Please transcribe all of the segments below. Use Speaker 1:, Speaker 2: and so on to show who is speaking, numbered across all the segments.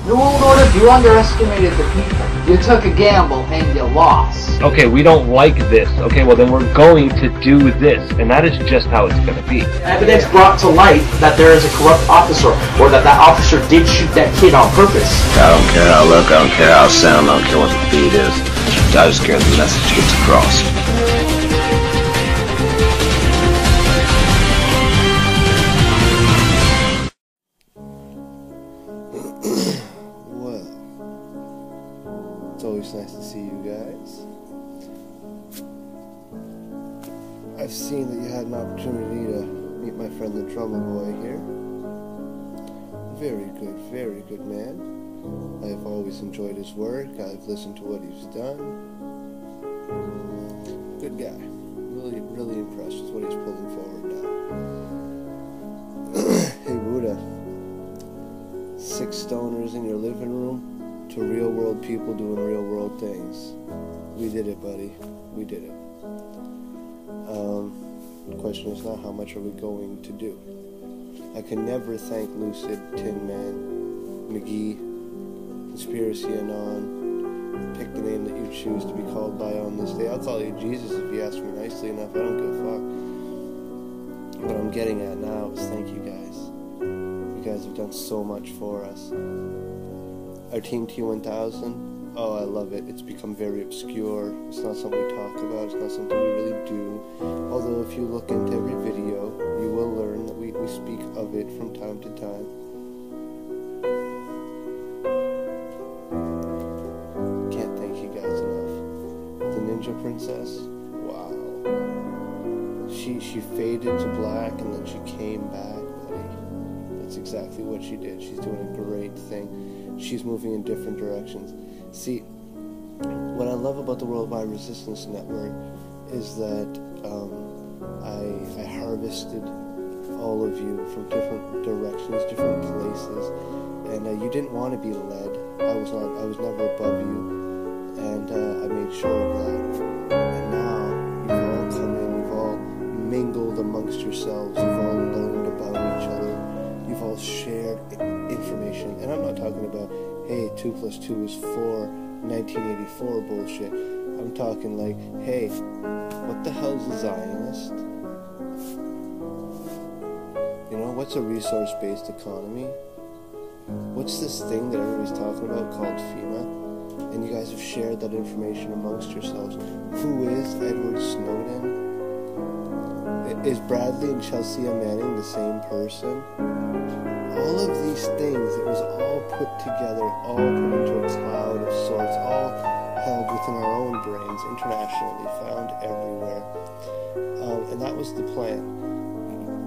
Speaker 1: New World Order, you underestimated the people. You took a gamble and you lost.
Speaker 2: Okay, we don't like this. Okay, well then we're going to do this, and that is just how it's going to be.
Speaker 3: Evidence brought to light that there is a corrupt officer, or that that officer did shoot that kid on purpose.
Speaker 4: I don't care how I look, I don't care how I sound, I don't care what the beat is. I just care the message gets across.
Speaker 5: It's always nice to see you guys. I've seen that you had an opportunity to meet my friend the drummer boy here. Very good man. I've always enjoyed his work. I've listened to what he's done. Good guy. Really impressed with what he's pulling forward now. Hey Buddha, 6 stoners in your living room to real world people doing real world things. We did it, buddy. We did it. The question is now, how much are we going to do? I can never thank Lucid, Tin Man, McGee, Conspiracy Anon. Pick the name that you choose to be called by on this day. I'll call you Jesus if you ask me nicely enough. I don't give a fuck. What I'm getting at now is thank you guys. You guys have done so much for us. Our Team T1000, oh, I love it. It's become very obscure. It's not something we talk about. It's not something we really do. Although if you look into every video, you will learn that we speak of it from time to time. Can't thank you guys enough. The Ninja Princess, wow. She faded to black and then she came back, buddy. That's exactly what she did. She's doing a great thing. She's moving in different directions. See, what I love about the Worldwide Resistance Network is that I harvested all of you from different directions, different places, and you didn't want to be led. I was never above you, and I made sure of that. And now you've all come in, you've all mingled amongst yourselves, you've all learned about each other, you've all shared information. And I'm not talking about, hey, 2 + 2 is 4, 1984 bullshit. I'm talking like, hey, what the hell's a Zionist? You know, what's a resource-based economy? What's this thing that everybody's talking about called FEMA? And you guys have shared that information amongst yourselves. Who is Edward Snowden? Is Bradley and Chelsea Manning the same person? All of these things, it was all put together, all put into a cloud of sorts, all held within our own brains, internationally, found everywhere. And that was the plan.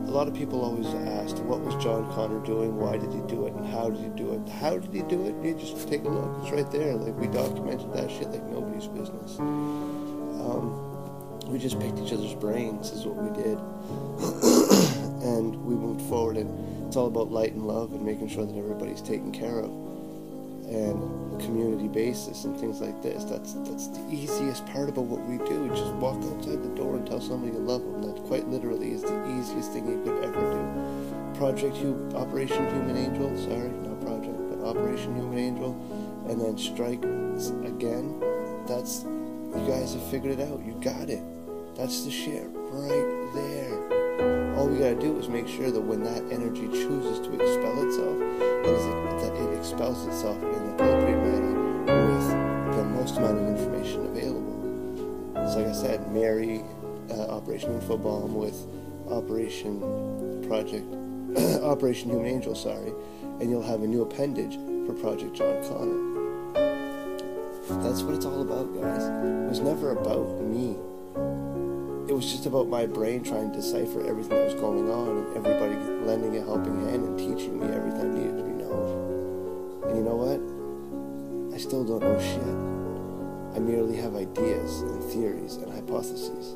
Speaker 5: A lot of people always asked, what was John Connor doing, why did he do it, and how did he do it? How did he do it? You just take a look, it's right there. Like, we documented that shit like nobody's business. We just picked each other's brains, is what we did. And we moved forward, and it's all about light and love and making sure that everybody's taken care of. And a community basis and things like this. That's the easiest part about what we do. Just walk outside the door and tell somebody you love them. That quite literally is the easiest thing you could ever do. Operation Human Angel, sorry, not Project, but Operation Human Angel, and then Strike again. That's, you guys have figured it out. You got it. That's the shit right there. All we gotta do is make sure that when that energy chooses to expel itself, that it expels itself in an appropriate manner with the most amount of information available. So like I said, marry Operation Infobomb with Operation Human Angel, and you'll have a new appendage for Project John Connor. That's what it's all about, guys. It was never about me. It was just about my brain trying to decipher everything that was going on, and everybody lending a helping hand and teaching me everything that needed to be known. And you know what? I still don't know shit. I merely have ideas and theories and hypotheses.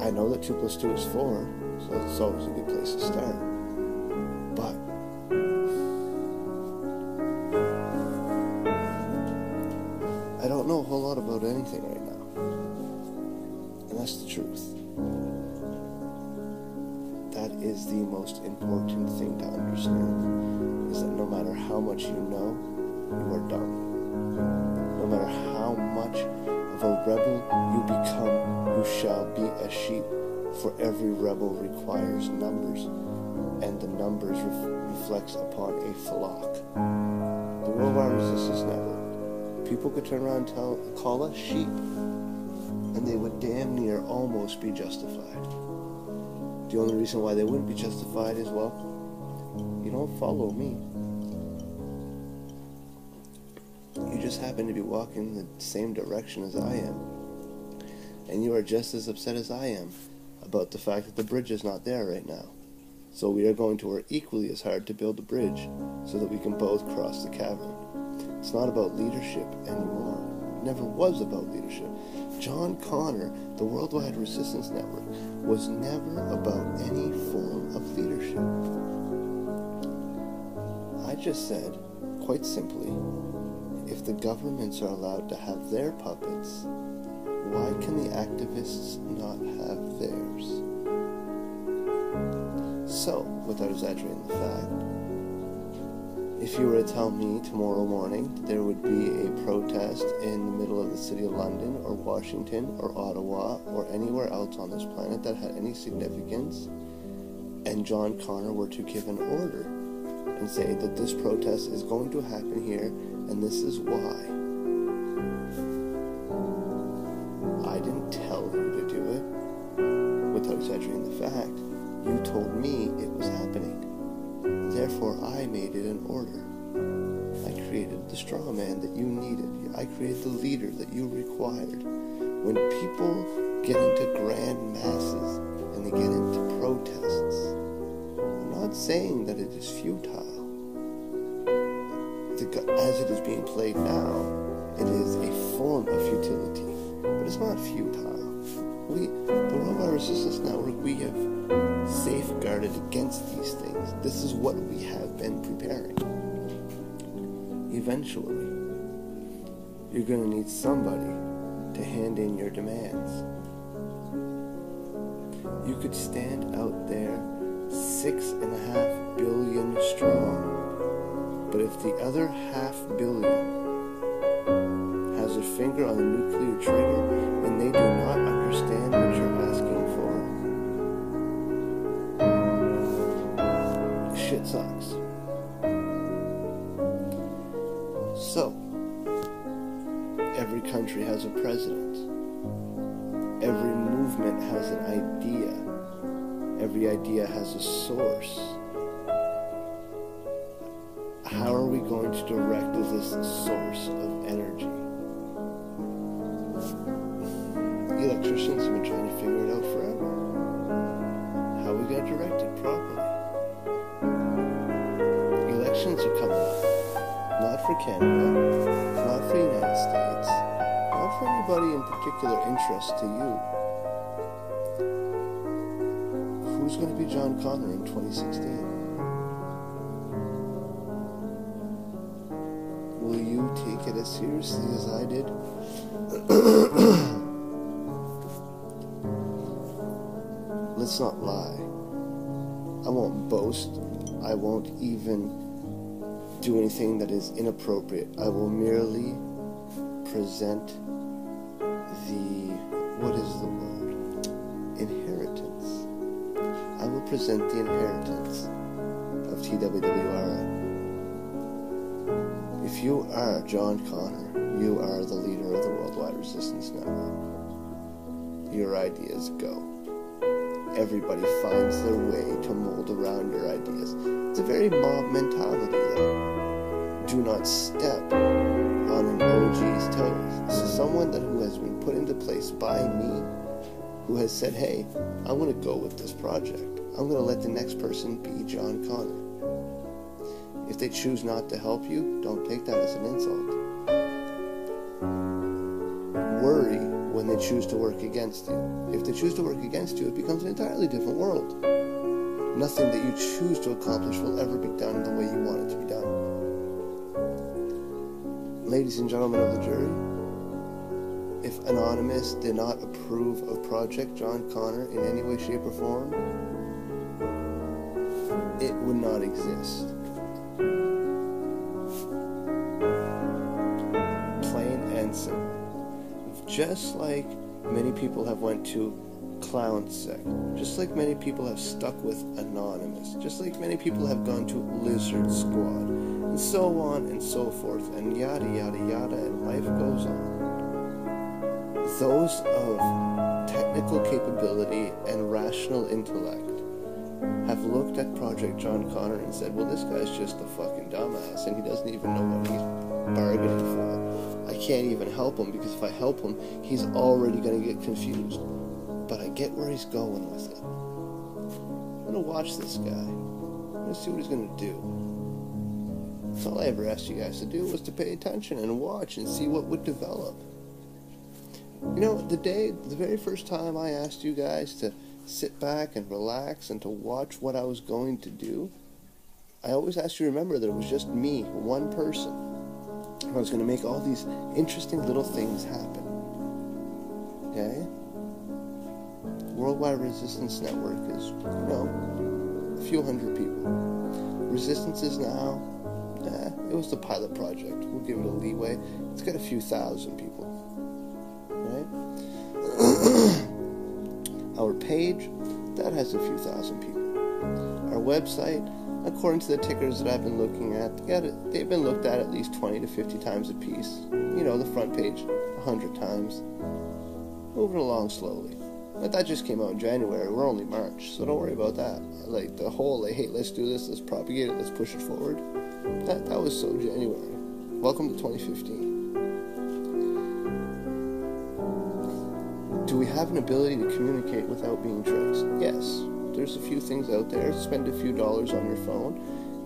Speaker 5: I know that 2 + 2 is 4, so that's always a good place to start. But I don't know a whole lot about anything right now. And that's the truth. that is the most important thing to understand, is that no matter how much you know, you are dumb. No matter how much of a rebel you become, you shall be a sheep, for every rebel requires numbers, and the numbers reflects upon a flock. The Worldwide Resistance Network, people could turn around and call us sheep, and they would damn near almost be justified. The only reason why they wouldn't be justified is, well, you don't follow me. You just happen to be walking in the same direction as I am. And you are just as upset as I am about the fact that the bridge is not there right now. So we are going to work equally as hard to build a bridge so that we can both cross the cavern. It's not about leadership anymore. It never was about leadership. John Connor, the Worldwide Resistance Network, was never about any form of leadership. I just said, quite simply, if the governments are allowed to have their puppets, why can the activists not have theirs? So, without exaggerating the fact, if you were to tell me tomorrow morning that there would be a protest in the middle of the city of London or Washington or Ottawa or anywhere else on this planet that had any significance, and John Connor were to give an order and say that this protest is going to happen here and this is why, I didn't tell you to do it. Without exaggerating the fact, you told me it was happening. Therefore, I made it an order. I created the straw man that you needed. I created the leader that you required. When people get into grand masses and they get into protests, I'm not saying that it is futile. As it is being played now, it is a form of futility, but it's not futile. The Worldwide Resistance Network, we have safeguarded against these things. This is what we have been preparing. Eventually, you're going to need somebody to hand in your demands. You could stand out there 6.5 billion strong, but if the other 500 million has their finger on the nuclear trigger and they do not understand what you're asking for, shit sucks. So, every country has a president. Every movement has an idea. Every idea has a source. How are we going to direct this source of energy? Electricians have been trying to figure it out forever. How are we going to direct it properly? Elections are coming up. Not for Canada, not for the United States, not for anybody in particular interest to you. Who's going to be John Connor in 2016? Will you take it as seriously as I did? Let's not lie. I won't boast. I won't even do anything that is inappropriate. I will merely present what is the word? Inheritance. I will present the inheritance of TWWRA. If you are John Connor, you are the leader of the Worldwide Resistance Network. Your ideas go. Everybody finds their way to mold around your ideas. It's a very mob mentality, though. Do not step on an OG's toes. This is someone who has been put into place by me, who has said, hey, I'm going to go with this project. I'm going to let the next person be John Connor. If they choose not to help you, don't take that as an insult. Worry when they choose to work against you. If they choose to work against you, it becomes an entirely different world. Nothing that you choose to accomplish will ever be done the way you want it to be done. Ladies and gentlemen of the jury, if Anonymous did not approve of Project John Connor in any way, shape, or form, it would not exist. Plain and simple. Just like many people have went to Clownsec, just like many people have stuck with Anonymous, just like many people have gone to Lizard Squad, and so on and so forth, and yada yada yada, and life goes on. Those of technical capability and rational intellect have looked at Project John Connor and said, well, this guy's just a fucking dumbass, and he doesn't even know what he's bargaining for. I can't even help him, because if I help him, he's already going to get confused. But I get where he's going with it. I'm going to watch this guy. I'm going to see what he's going to do. That's all I ever asked you guys to do, was to pay attention and watch and see what would develop. You know, the very first time I asked you guys to sit back and relax and to watch what I was going to do, I always asked you to remember that it was just me, one person. I was going to make all these interesting little things happen. Okay? Worldwide Resistance Network is, you know, a few hundred people. Resistance is now, it was the pilot project. We'll give it a leeway. It's got a few thousand people. Right? Our page, that has a few thousand people. Our website, according to the tickers that I've been looking at, they've been looked at least 20 to 50 times a piece. You know, the front page 100 times. Moving along slowly. But that just came out in January. We're only March, so don't worry about that. Like the whole, hey, let's do this, let's propagate it, let's push it forward. That was so January. Welcome to 2015. Do we have an ability to communicate without being traced? Yes. There's a few things out there. Spend a few dollars on your phone.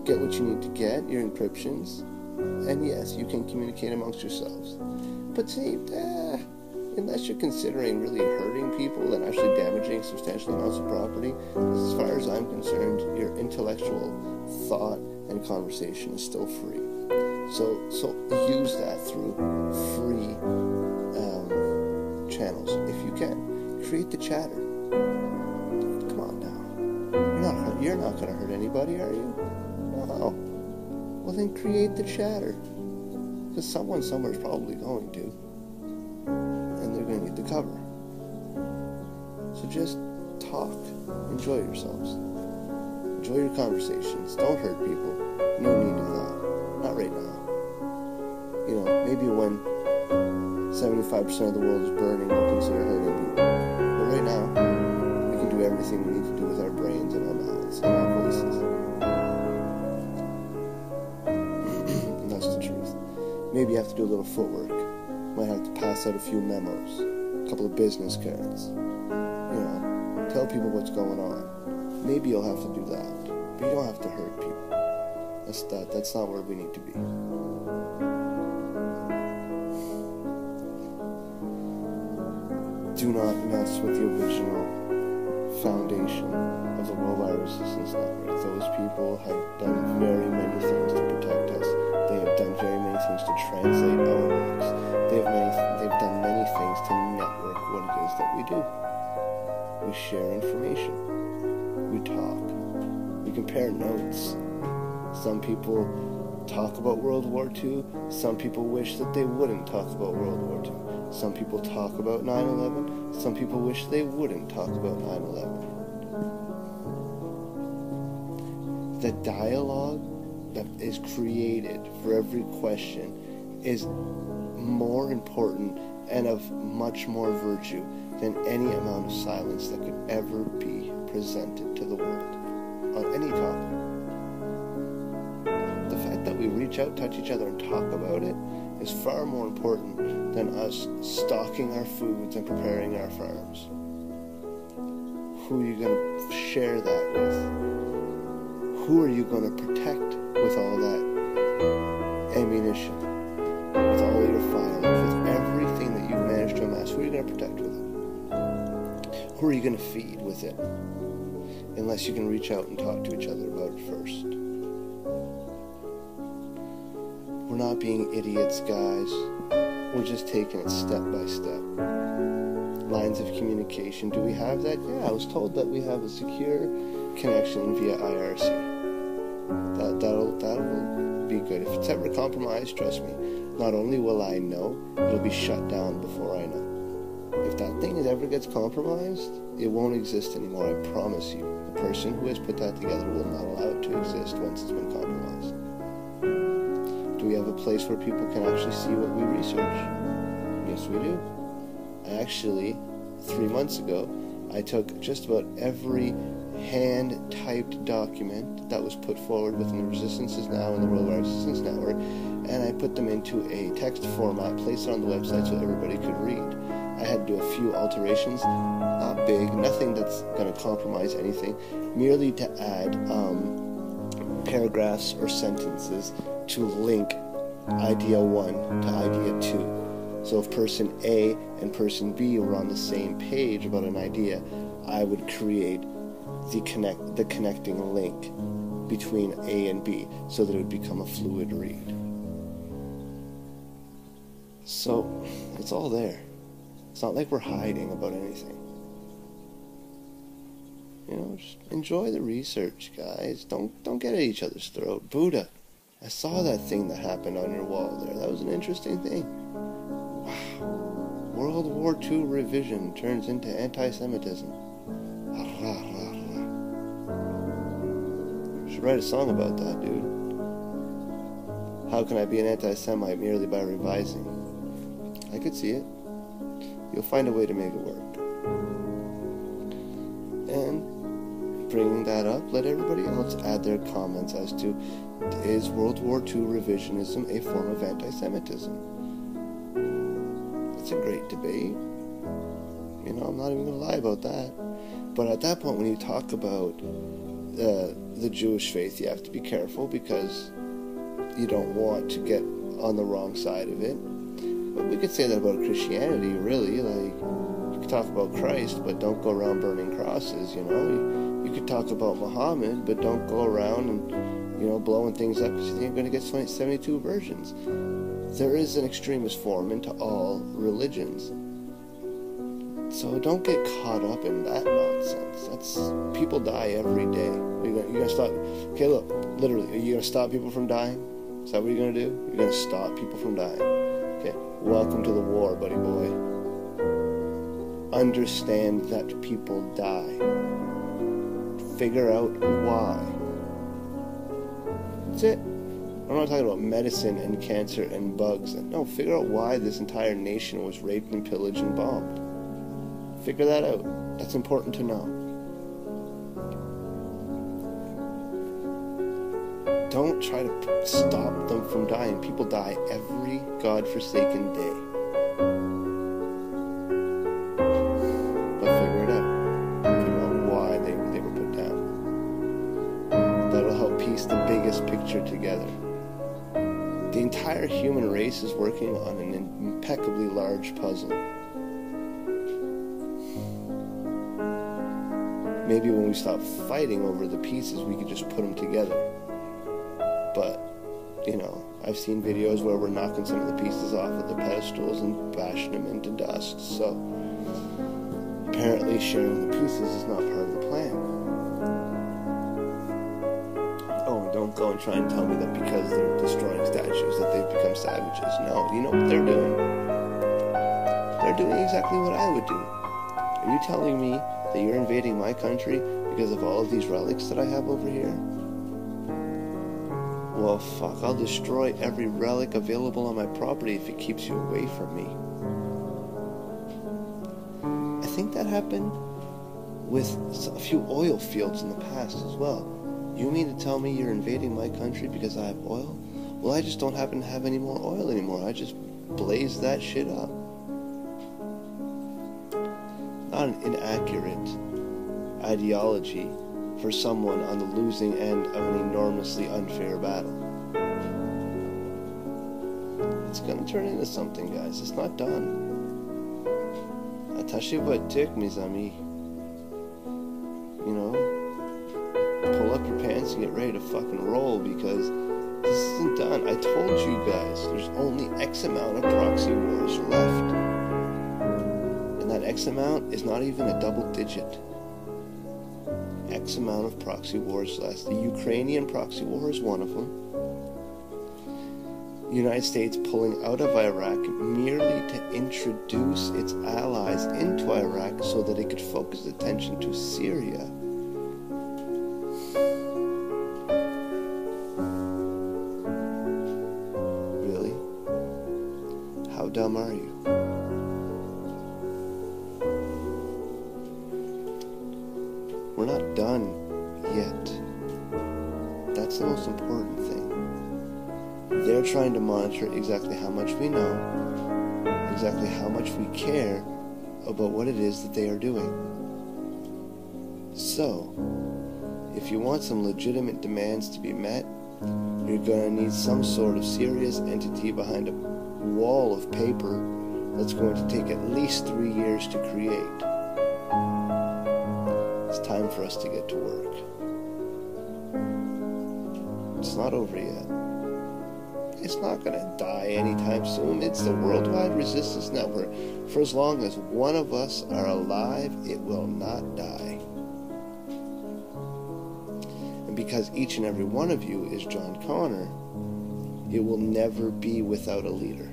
Speaker 5: Get what you need to get, your encryptions. And yes, you can communicate amongst yourselves. But see, unless you're considering really hurting people and actually damaging substantial amounts of property, as far as I'm concerned, your intellectual thought and conversation is still free. So use that through free channels if you can. Create the chatter. Come on now. You're not going to hurt anybody, are you? No. Well, then create the chatter. Because someone somewhere is probably going to. And they're going to need the cover. So just talk. Enjoy yourselves. Enjoy your conversations. Don't hurt people. No need of that. Not right now. You know, maybe when 75% of the world is burning, we'll consider hurting people. But right now, we can do everything we need to do with our brains and our mouths and our voices. And that's the truth. Maybe you have to do a little footwork. Might have to pass out a few memos, a couple of business cards. You know, tell people what's going on. Maybe you'll have to do that, but you don't have to hurt people. That's not where we need to be. Do not mess with the original foundation of the Worldwide Resistance Network. Those people have done very many things to protect us. They have done very many things to translate our works. They've done many things to network what it is that we do. We share information. We talk. We compare notes. Some people talk about World War II. Some people wish that they wouldn't talk about World War II. Some people talk about 9/11. Some people wish they wouldn't talk about 9/11. The dialogue that is created for every question is more important and of much more virtue than any amount of silence that could ever be presented to the world on any topic. The fact that we reach out, touch each other, and talk about it is far more important than us stocking our foods and preparing our farms. Who are you going to share that with? Who are you going to protect with all that ammunition? With all your firearms, with everything that you've managed to amass? Who are you going to protect with it? Who are you going to feed with it? Unless you can reach out and talk to each other about it first. We're not being idiots, guys. We're just taking it step by step. Lines of communication. Do we have that? Yeah, I was told that we have a secure connection via IRC. That'll be good. If it's ever compromised, trust me, not only will I know, it'll be shut down before I know. If that thing ever gets compromised, it won't exist anymore, I promise you. The person who has put that together will not allow it to exist once it's been compromised. Do we have a place where people can actually see what we research? Yes, we do. Actually, 3 months ago, I took just about every hand-typed document that was put forward within the Resistance Is Now and the Worldwide Resistance Network, and I put them into a text format, placed it on the website so everybody could read. I had to do a few alterations, not big, nothing that's going to compromise anything, merely to add paragraphs or sentences to link idea 1 to idea 2. So if person A and person B were on the same page about an idea, I would create the connecting link between A and B so that it would become a fluid read. So it's all there. It's not like we're hiding about anything. You know, just enjoy the research, guys. Don't get at each other's throat. Buddha, I saw that thing that happened on your wall there. That was an interesting thing. Wow. World War II revision turns into anti-Semitism. Should write a song about that, dude. How can I be an anti-Semite merely by revising? I could see it. You'll find a way to make it work. And bringing that up, let everybody else add their comments as to, is World War II revisionism a form of anti-Semitism? It's a great debate. You know, I'm not even going to lie about that. But at that point, when you talk about the Jewish faith, you have to be careful because you don't want to get on the wrong side of it. But we could say that about Christianity, really. Like, you could talk about Christ, but don't go around burning crosses, you know. You could talk about Muhammad, but don't go around and, you know, blowing things up because you think you're going to get 72 versions. There is an extremist form into all religions. So don't get caught up in that nonsense. People die every day. You're gonna stop. Okay, look, literally, are you gonna stop people from dying? Is that what you're gonna do? You're gonna stop people from dying. Okay, welcome to the war, buddy boy. Understand that people die. Figure out why. That's it. I'm not talking about medicine and cancer and bugs. No, figure out why this entire nation was raped and pillaged and bombed. Figure that out. That's important to know. Don't try to stop them from dying. People die every godforsaken day. But figure it out. Figure out why they were put down. That'll help piece the biggest picture together. The entire human race is working on an impeccably large puzzle. Maybe when we stop fighting over the pieces, we could just put them together. But, you know, I've seen videos where we're knocking some of the pieces off of the pedestals and bashing them into dust. So, apparently sharing the pieces is not part of the plan. Oh, and don't go and try and tell me that because they're destroying statues that they've become savages. No, you know what they're doing? They're doing exactly what I would do. Are you telling me that you're invading my country because of all of these relics that I have over here? Well, fuck, I'll destroy every relic available on my property if it keeps you away from me. I think that happened with a few oil fields in the past as well. You mean to tell me you're invading my country because I have oil? Well, I just don't happen to have any more oil anymore. I just blaze that shit up. Not an inaccurate ideology for someone on the losing end of an enormously unfair battle. It's gonna turn into something, guys. It's not done. Atashi wa tik, mes amis. You know, pull up your pants and get ready to fucking roll because this isn't done. I told you guys, there's only X amount of proxy wars left. And that X amount is not even a double digit. X amount of proxy wars less. The Ukrainian proxy war is one of them. The United States pulling out of Iraq merely to introduce its allies into Iraq so that it could focus attention to Syria. Really? How dumb are you? We're not done yet. That's the most important thing. They're trying to monitor exactly how much we know, exactly how much we care about what it is that they are doing. So, if you want some legitimate demands to be met, you're going to need some sort of serious entity behind a wall of paper that's going to take at least 3 years to create. It's time for us to get to work. It's not over yet. It's not going to die anytime soon. It's the Worldwide Resistance Network. For as long as one of us are alive, it will not die. And because each and every one of you is John Connor, it will never be without a leader.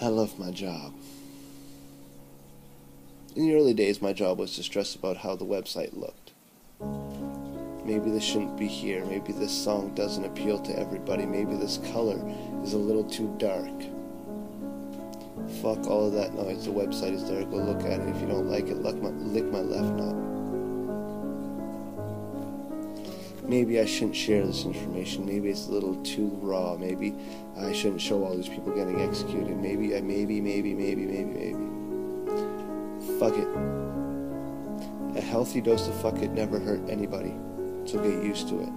Speaker 5: I love my job. In the early days, my job was to stress about how the website looked. Maybe this shouldn't be here. Maybe this song doesn't appeal to everybody. Maybe this color is a little too dark. Fuck all of that noise. The website is there. Go look at it. If you don't like it, lick my left nut. Maybe I shouldn't share this information. Maybe it's a little too raw. Maybe I shouldn't show all these people getting executed. Maybe. Fuck it. A healthy dose of fuck it never hurt anybody. So get used to it.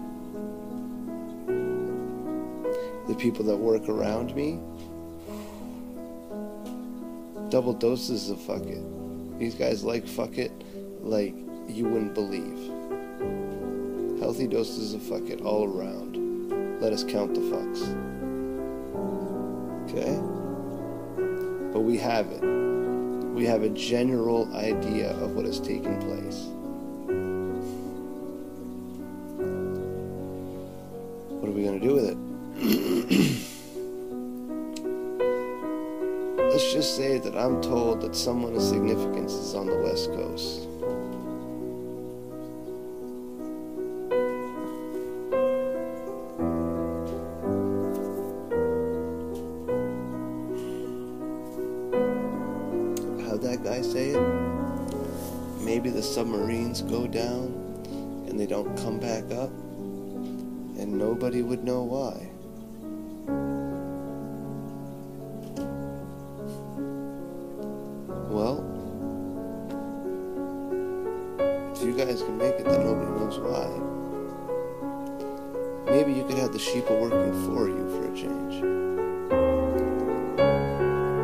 Speaker 5: The people that work around me, double doses of fuck it. These guys like fuck it like you wouldn't believe. Healthy doses of fuck it all around. Let us count the fucks. Okay? But we have it. We have a general idea of what has taken place. What are we going to do with it? Let's just say that I'm told that someone of significance is on the West Coast. How'd that guy say it? Maybe the submarines go down and they don't come back up, and nobody would know why. Well, if you guys can make it, then nobody knows why. Maybe you could have the sheeple working for you for a change.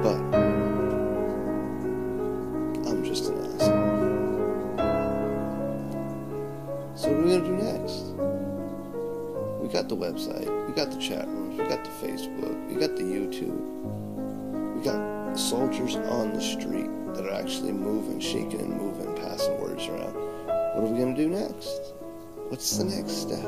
Speaker 5: But I'm just an asshole. So what are we gonna do next? We got the website, we got the chat rooms, we got the Facebook, we got the YouTube, we got soldiers on the street that are actually moving, shaking and moving, passing words around. What are we going to do next? What's the next step?